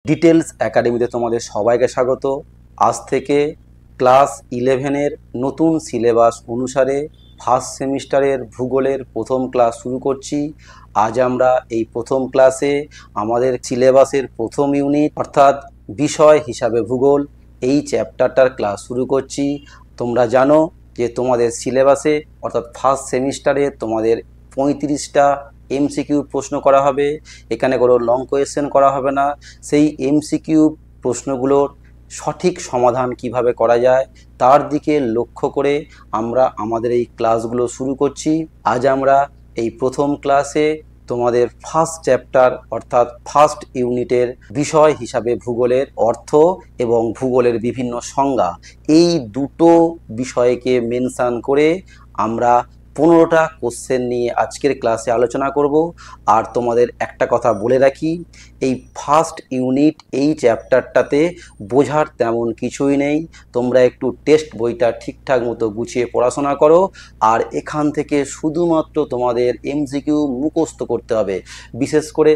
Details একাডেমিতে তোমাদের সবাইকে স্বাগত। আজ থেকে ক্লাস 11-এর নতুন সিলেবাস অনুসারে ফার্স্ট সেমিস্টারের ভূগোলের প্রথম ক্লাস শুরু করছি। আজ আমরা এই প্রথম ক্লাসে আমাদের সিলেবাসের প্রথম ইউনিট অর্থাৎ বিষয় হিসাবে ভূগোল এই চ্যাপ্টারটার ক্লাস শুরু করছি। তোমরা জানো যে তোমাদের সিলেবাসে অর্থাৎ ফার্স্ট সেমিস্টারে তোমাদের 35টা এমসিকিউ প্রশ্ন করা হবে। এখানে কোনো লং কোয়েশ্চেন করা হবে না। সেই এমসিকিউ প্রশ্নগুলোর সঠিক সমাধান কিভাবে করা যায় তার দিকে লক্ষ্য করে আমরা আমাদের এই ক্লাসগুলো শুরু করছি। আজ আমরা এই প্রথম ক্লাসে তোমাদের ফার্স্ট চ্যাপ্টার অর্থাৎ ফার্স্ট ইউনিটের বিষয় হিসাবে ভূগোলের অর্থ এবং ভূগোলের বিভিন্ন সংজ্ঞা এই দুটো বিষয়কে মেনশন করে আমরা 15টা কোশ্চেন নিয়ে আজকের ক্লাসে আলোচনা করব। আর তোমাদের একটা কথা বলে রাখি, এই ফার্স্ট ইউনিট এই চ্যাপ্টারটাতে বোঝার তেমন কিছুই নেই। তোমরা একটু টেক্সট বইটা ঠিকঠাক মতো গুছিয়ে পড়াশোনা করো, আর এখান থেকে শুধুমাত্র তোমাদের এমসিকিউ মুখস্থ করতে হবে। বিশেষ করে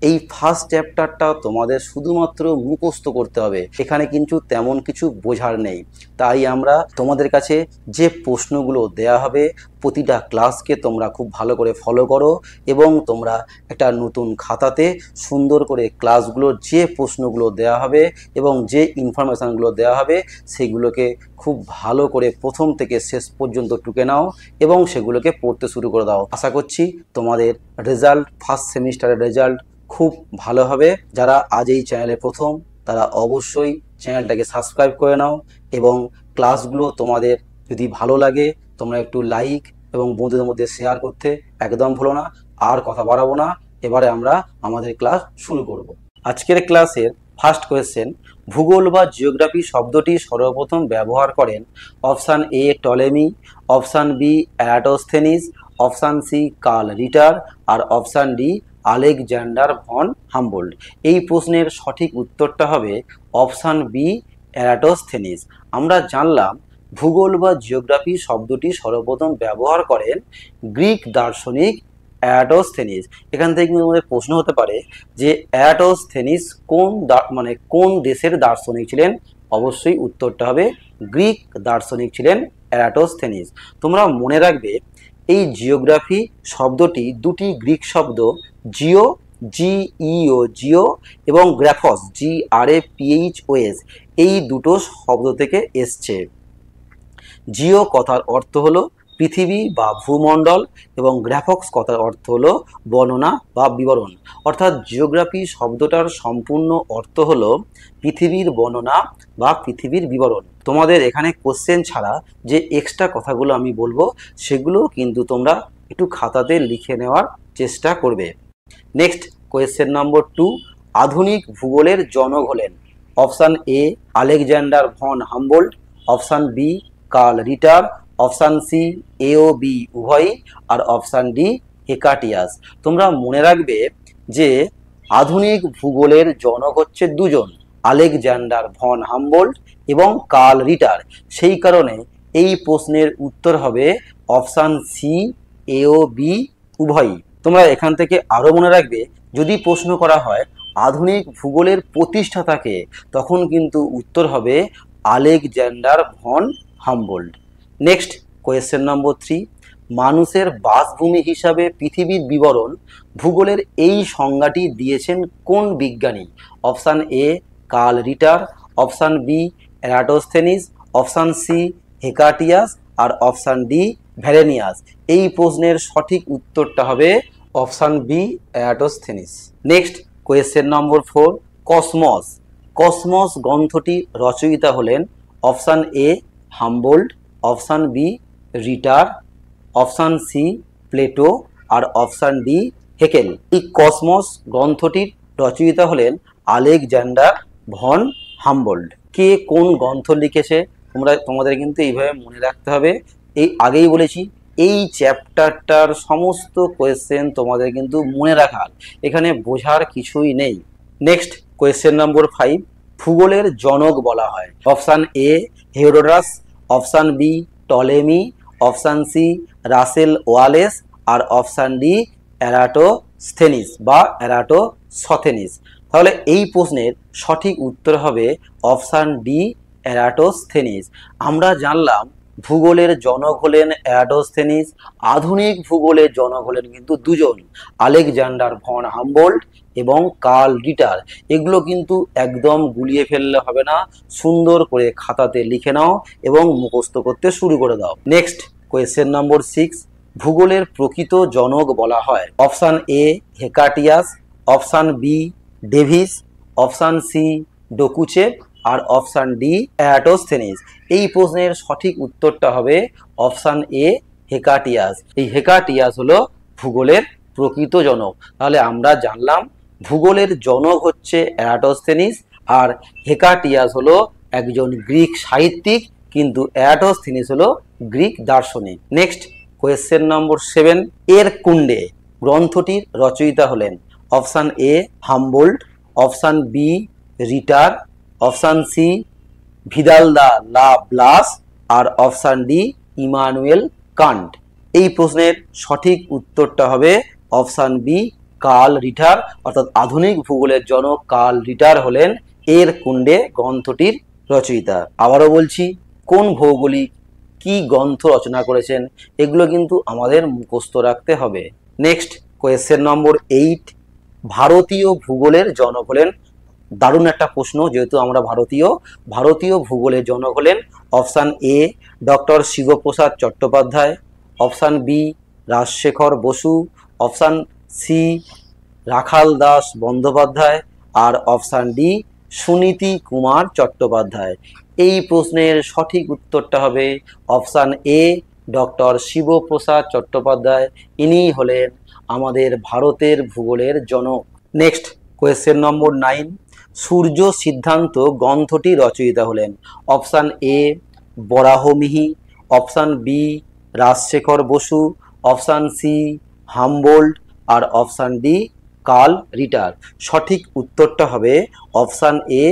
এই ফার্স্ট চ্যাপ্টারটা তোমাদের শুধুমাত্র মুখস্থ করতে হবে, এখানে কিন্তু তেমন কিছু বোঝার নেই। তাই আমরা তোমাদের কাছে যে প্রশ্নগুলো দেয়া হবে প্রতিটা ক্লাসকে তোমরা খুব ভালো করে ফলো করো এবং তোমরা একটা নতুন খাতাতে সুন্দর করে ক্লাসগুলোর যে প্রশ্নগুলো দেয়া হবে এবং যে ইনফরমেশানগুলো দেওয়া হবে সেগুলোকে খুব ভালো করে প্রথম থেকে শেষ পর্যন্ত টুকে নাও এবং সেগুলোকে পড়তে শুরু করে দাও। আশা করছি তোমাদের রেজাল্ট, ফার্স্ট সেমিস্টারের রেজাল্ট খুব ভালো হবে। যারা আজ এই চ্যানেলে প্রথম তারা অবশ্যই চ্যানেলটাকে সাবস্ক্রাইব করে নাও এবং ক্লাসগুলো তোমাদের যদি ভালো লাগে তোমরা একটু লাইক এবং বন্ধুদের মধ্যে শেয়ার করতে একদম ভুলো না। আর কথা বাড়াবো না, এবারে আমরা আমাদের ক্লাস শুরু করব। আজকের ক্লাসের ফার্স্ট কোয়েশ্চেন, ভূগোল বা জিওগ্রাফি শব্দটি সর্বপ্রথম ব্যবহার করেন option A Ptolemy, option B Eratosthenes, option C Carl Ritter আর option D Alexander von Humboldt. এই প্রশ্নের সঠিক উত্তরটা হবে অপশান বি এরাটোস্থেনিস। আমরা জানলাম ভূগোল বা জিওগ্রাফি শব্দটি সর্বপ্রথম ব্যবহার করেন গ্রিক দার্শনিক এরাটোস্থেনিস। এখান থেকে কিন্তু আমাদের প্রশ্ন হতে পারে যে এরাটোস্থেনিস কোন দেশের দার্শনিক ছিলেন। অবশ্যই উত্তরটা হবে গ্রিক দার্শনিক ছিলেন এরাটোস্থেনিস। তোমরা মনে রাখবে এই জিওগ্রাফি শব্দটি দুটি গ্রিক শব্দ জিও জিও এবং গ্রাফস GRAPHOS এই দুটো শব্দ থেকে এসছে। জিও কথার অর্থ হলো পৃথিবী বা ভূমণ্ডল এবং গ্রাফক্স কথার অর্থ হলো বর্ণনা বা বিবরণ। অর্থাৎ জিওগ্রাফি শব্দটার সম্পূর্ণ অর্থ হলো পৃথিবীর বর্ণনা বা পৃথিবীর বিবরণ। তোমাদের এখানে কোশ্চেন ছাড়া যে এক্সট্রা কথাগুলো আমি বলবো সেগুলো কিন্তু তোমরা একটু খাতাতে লিখে নেওয়ার চেষ্টা করবে। নেক্সট কোয়েশ্চেন নম্বর 2, আধুনিক ভূগোলের জনক হলেন option A Alexander von Humboldt, option B Carl Ritter, option C A ও বি উভয়ই আর অপশান ডি হেকাটিয়াস। তোমরা মনে রাখবে যে আধুনিক ভূগোলের জনক হচ্ছে দুজন, আলেকজান্ডার ভন হামবোল্ড এবং কার্ল রিটার। সেই কারণে এই প্রশ্নের উত্তর হবে অপশান সি এ ও বি উভয়ই। তোমরা এখান থেকে আরও মনে রাখবে যদি প্রশ্ন করা হয় আধুনিক ভূগোলের প্রতিষ্ঠাতাকে, তখন কিন্তু উত্তর হবে Alexander von Humboldt. Next question number 3, মানুষের বাসভূমি হিসাবে পৃথিবীর বিবরণ ভূগোলের এই সংজ্ঞাটি দিয়েছেন কোন বিজ্ঞানী? Option A Carl Ritter, option B Eratosthenes, option C Hecataeus আর অপশান ডি ভ্যালেনিয়াস। এই প্রশ্নের সঠিক উত্তরটা হবে option B Eratosthenes. Next question number 4, Cosmos গ্রন্থটি রচয়িতা হলেন option A Humboldt, option B Ritter, option C Plato আর অপশান ডি হেকেল। এই কসমস গ্রন্থটির রচয়িতা হলেন আলেকজান্ডার ভন হামবোল্ড। কে কোন গ্রন্থ লিখেছে তোমাদের কিন্তু এইভাবে মনে রাখতে হবে। এই আগেই বলেছি এই চ্যাপ্টারটার সমস্ত কোয়েশ্চেন তোমাদের কিন্তু মনে রাখার, এখানে বোঝার কিছুই নেই। নেক্সট কোয়েশ্চেন নম্বর 5, ভূগোলের জনক বলা হয় option A Herodotus, option B Ptolemy, option C Russell Wallace আর অপশান ডি এরাটোস্থেনিস বা এরাটোসথেনিস। তাহলে এই প্রশ্নের সঠিক উত্তর হবে অপশান ডি, এরাটোস্থেনিস। আমরা জানলাম ভূগোলের জনক হলেন এরাটোস্থেনিস। আধুনিক ভূগোলের জনক হলেন কিন্তু দুজন, আলেকজান্ডার ভন হামবোল্ট এবং কার্ল রিটার। এগুলো কিন্তু একদম গুলিয়ে ফেললে হবে না, সুন্দর করে খাতাতে লিখে নাও এবং মুখস্থ করতে শুরু করে দাও। নেক্সট কোয়েশ্চেন নম্বর 6, ভূগোলের প্রকৃত জনক বলা হয় option A Hecataeus, option B Davis, option C Dokuchaev আর অপশান ডি এরাটোস্থেনিস। এই প্রশ্নের সঠিক উত্তরটা হবে অপশান এ হেকাটিয়াস। এই হেকাটিয়াস হলো ভূগোলের প্রকৃত জনক। তাহলে আমরা জানলাম ভূগোলের জনক হচ্ছে এরাটোস্থেনিস আর হেকাটিয়াস হলো একজন গ্রিক সাহিত্যিক, কিন্তু এরাটোস্থেনিস হলো গ্রিক দার্শনিক। নেক্সট কোয়েশ্চেন নম্বর 7, এর কুণ্ডে গ্রন্থটির রচয়িতা হলেন option A Humboldt, option B Ritter, option C Vidal de la Blache আর অপশান ডি ইমানুয়েল কান্ট। এই প্রশ্নের সঠিক উত্তরটা হবে অপশান বি কার্ল রিটার, অর্থাৎ আধুনিক ভূগোলের জনক কার্ল রিটার হলেন এর কুণ্ডে গ্রন্থটির রচয়িতা। আবারও বলছি, কোন ভৌগোলিক কি গ্রন্থ রচনা করেছেন এগুলো কিন্তু আমাদের মুখস্থ রাখতে হবে। নেক্সট কোয়েশ্চেন নম্বর 8, ভারতীয় ভূগোলের জনক হলেন, দারুণ একটা প্রশ্ন যেহেতু আমরা ভারতীয় ভূগোলের জনক হলেন option A doctor Shibprasad Chattopadhyay, option B Rajshekhar Basu, option C Rakhal Das Bandyopadhyay আর অপশান ডি সুনীতি কুমার চট্টোপাধ্যায়। এই প্রশ্নের সঠিক উত্তরটা হবে option A doctor Shibprasad Chattopadhyay. ইনি হলেন আমাদের ভারতের ভূগোলের জনক। নেক্সট কোয়েশ্চেন নম্বর 9, সূর্য সিদ্ধান্ত গ্রন্থটি রচয়িতা হলেন অপশান এ বরাহমিহি, option B Rajshekhar Basu, option C Humboldt আর অপশান ডি কার্ল রিটার। সঠিক উত্তরটা হবে অপশান এ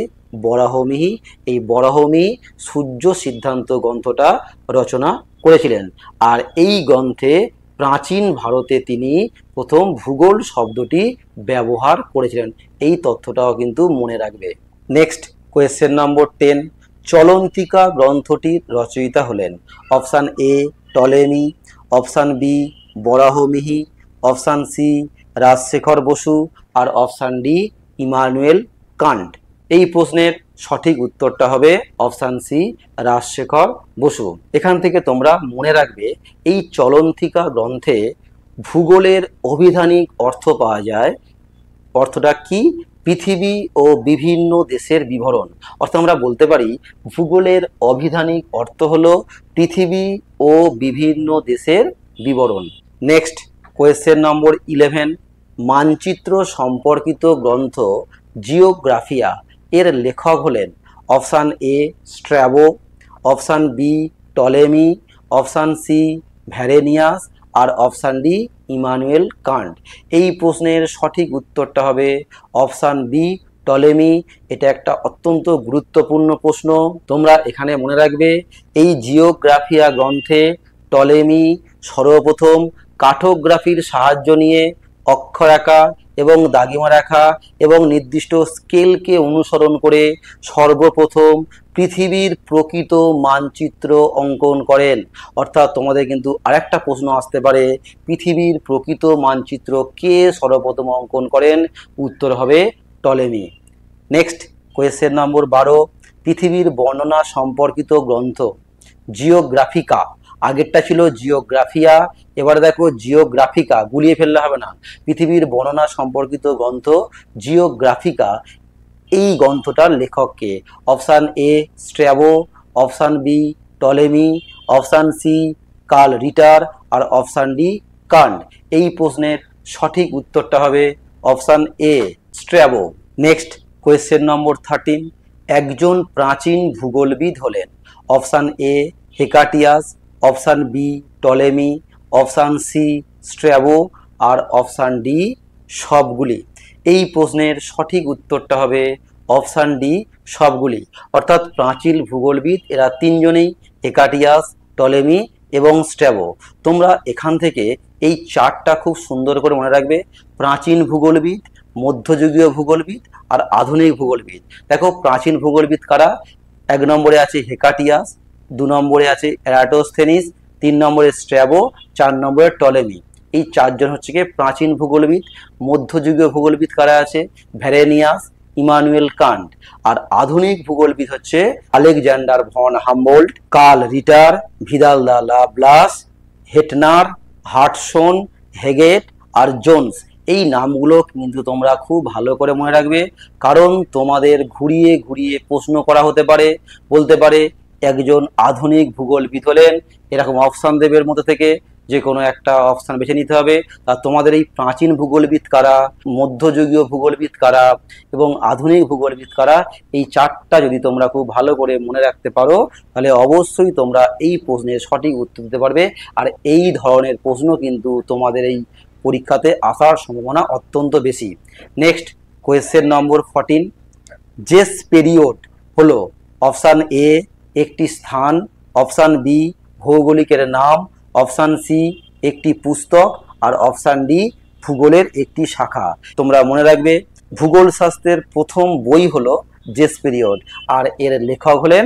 বরাহমিহি। এই বরাহমিহি সূর্য সিদ্ধান্ত গ্রন্থটা রচনা করেছিলেন আর এই গ্রন্থে প্রাচীন ভারতে তিনি প্রথম ভূগোল শব্দটি ব্যবহার করেছিলেন। এই তথ্যটাও কিন্তু মনে রাখবে। নেক্সট কোয়েশ্চেন নম্বর 10, চলন্তিকা গ্রন্থটির রচয়িতা হলেন option A Ptolemy, option B বরাহমিহি, অপশান সি রাজশেখর বসু আর অপশান ডি ইমানুয়েল কান্ট। এই প্রশ্নের সঠিক উত্তরটা হবে অপশান সি রাজশেখর বসু। এখান থেকে তোমরা মনে রাখবে এই চলন্তিকা গ্রন্থে ভূগোলের অভিধানিক অর্থ পাওয়া যায়। অর্থটা কি? পৃথিবী ও বিভিন্ন দেশের বিবরণ। অর্থাৎ আমরা বলতে পারি ভূগোলের অভিধানিক অর্থ হলো পৃথিবী ও বিভিন্ন দেশের বিবরণ। নেক্সট কোয়েশ্চেন নম্বর 11, মানচিত্র সম্পর্কিত গ্রন্থ জিওগ্রাফিয়া এর লেখক হলেন option A Strabo, option B Ptolemy, option C Varenius আর অপশান ডি ইমানুয়েল কান্ট। এই প্রশ্নের সঠিক উত্তরটা হবে অপশান বি টলেমি। এটা একটা অত্যন্ত গুরুত্বপূর্ণ প্রশ্ন, তোমরা এখানে মনে রাখবে এই জিওগ্রাফিয়া গ্রন্থে টলেমি সর্বপ্রথম কার্টোগ্রাফির সাহায্য নিয়ে অক্ষর আঁকা এবং দাগিমা রাখা এবং নির্দিষ্ট স্কেলকে অনুসরণ করে সর্বপ্রথম পৃথিবীর প্রকৃত মানচিত্র অঙ্কন করেন। অর্থাৎ তোমাদের কিন্তু আরেকটা প্রশ্ন আসতে পারে, পৃথিবীর প্রকৃত মানচিত্র কে সর্বপ্রথম অঙ্কন করেন? উত্তর হবে টলেমি। নেক্সট কোয়েশ্চেন নম্বর 12, পৃথিবীর বর্ণনা সম্পর্কিত গ্রন্থ জিওগ্রাফিকা। আগেরটা ছিল জিওগ্রাফিয়া, এবারে দেখো জিওগ্রাফিকা, গুলিয়ে ফেললে হবে না। পৃথিবীর বর্ণনা সম্পর্কিত গ্রন্থ জিওগ্রাফিকা, এই গ্রন্থটার লেখককে? Option A Strabo, option B Ptolemy, option C Carl Ritter আর অপশান ডি কান্ট। এই প্রশ্নের সঠিক উত্তরটা হবে option A Strabo. Next question number 13, একজন প্রাচীন ভূগোলবিদ হলেন option A Hecataeus, option B Ptolemy, option C Strabo আর অপশান ডি সবগুলি। এই প্রশ্নের সঠিক উত্তরটা হবে অপশান ডি সবগুলি। অর্থাৎ প্রাচীন ভূগোলবিদ এরা তিনজনেই, হেকাটিয়াস, টলেমি এবং স্ট্র্যাবো। তোমরা এখান থেকে এই চারটা খুব সুন্দর করে মনে রাখবে। প্রাচীন ভূগোলবিদ, মধ্যযুগীয় ভূগোলবিদ আর আধুনিক ভূগোলবিদ। দেখো প্রাচীন ভূগোলবিদ কারা? 1 নম্বরে আছে হেকাটিয়াস, 2 নম্বরে আছে এরাটোস্থেনিস, 3 নম্বরে স্ট্র্যাবো, 4 নম্বরে টলেমি। এই চারজন হচ্ছে গিয়ে প্রাচীন ভূগোলবিদ। মধ্যযুগীয় ভূগোলবিদ কারা আছে? ভ্যারেনিয়াস, ইমানুয়েল কান্ট। আর আধুনিক ভূগোলবিদ হচ্ছে Alexander von Humboldt, Karl Ritter, Vidal de Laplace, Hettner, Hartshorne, Haggett আর জোন্স। এই নামগুলো কিন্তু তোমরা খুব ভালো করে মনে রাখবে, কারণ তোমাদের ঘুরিয়ে ঘুরিয়ে প্রশ্ন করা হতে পারে। বলতে পারে একজন আধুনিক ভূগোলবিদ হলেন, এরকম অপশান দেবে এর মধ্যে থেকে যে কোনো একটা অপশান বেছে নিতে হবে। তা তোমাদের এই প্রাচীন ভূগোলবিদ কারা, মধ্যযুগীয় ভূগোলবিদ কারা এবং আধুনিক ভূগোলবিদ কারা, এই চারটা যদি তোমরা খুব ভালো করে মনে রাখতে পারো তাহলে অবশ্যই তোমরা এই প্রশ্নের সঠিক উত্তর দিতে পারবে। আর এই ধরনের প্রশ্ন কিন্তু তোমাদের এই পরীক্ষাতে আসার সম্ভাবনা অত্যন্ত বেশি। নেক্সট কোয়েশ্চেন নম্বর 14, জেস পিরিয়ড হলো অপশান এ একটি স্থান, অপশান বি ভৌগোলিকের নাম, অপশান সি একটি পুস্তক আর অপশান ডি ভূগোলের একটি শাখা। তোমরা মনে রাখবে ভূগোল শাস্ত্রের প্রথম বই হলো জেস পিরিয়ড আর এর লেখক হলেন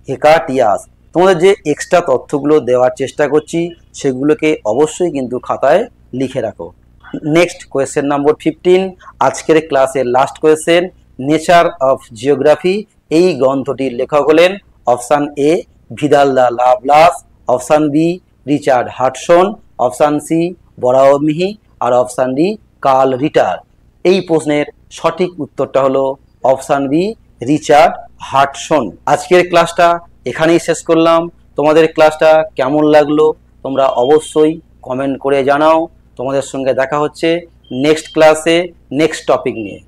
হেকাটিয়াস। তোমাদের যে এক্সট্রা তথ্যগুলো দেওয়ার চেষ্টা করছি সেগুলোকে অবশ্যই কিন্তু খাতায় লিখে রাখো। নেক্সট কোয়েশ্চেন নম্বর 15, আজকের ক্লাসের last question, nature of geography. এই গ্রন্থটির লেখক হলেন option A Vidal de Laplace, option B Richard Hudson, option C বরাহমিহি আর অপশান ডি কার্ল রিটার। এই প্রশ্নের সঠিক উত্তরটা হলো অপশান বি রিচার্ড হাডসন। আজকের ক্লাসটা এখানেই শেষ করলাম। তোমাদের ক্লাসটা কেমন লাগলো তোমরা অবশ্যই কমেন্ট করে জানাও। তোমাদের সঙ্গে দেখা হচ্ছে নেক্সট ক্লাসে নেক্সট টপিক নিয়ে।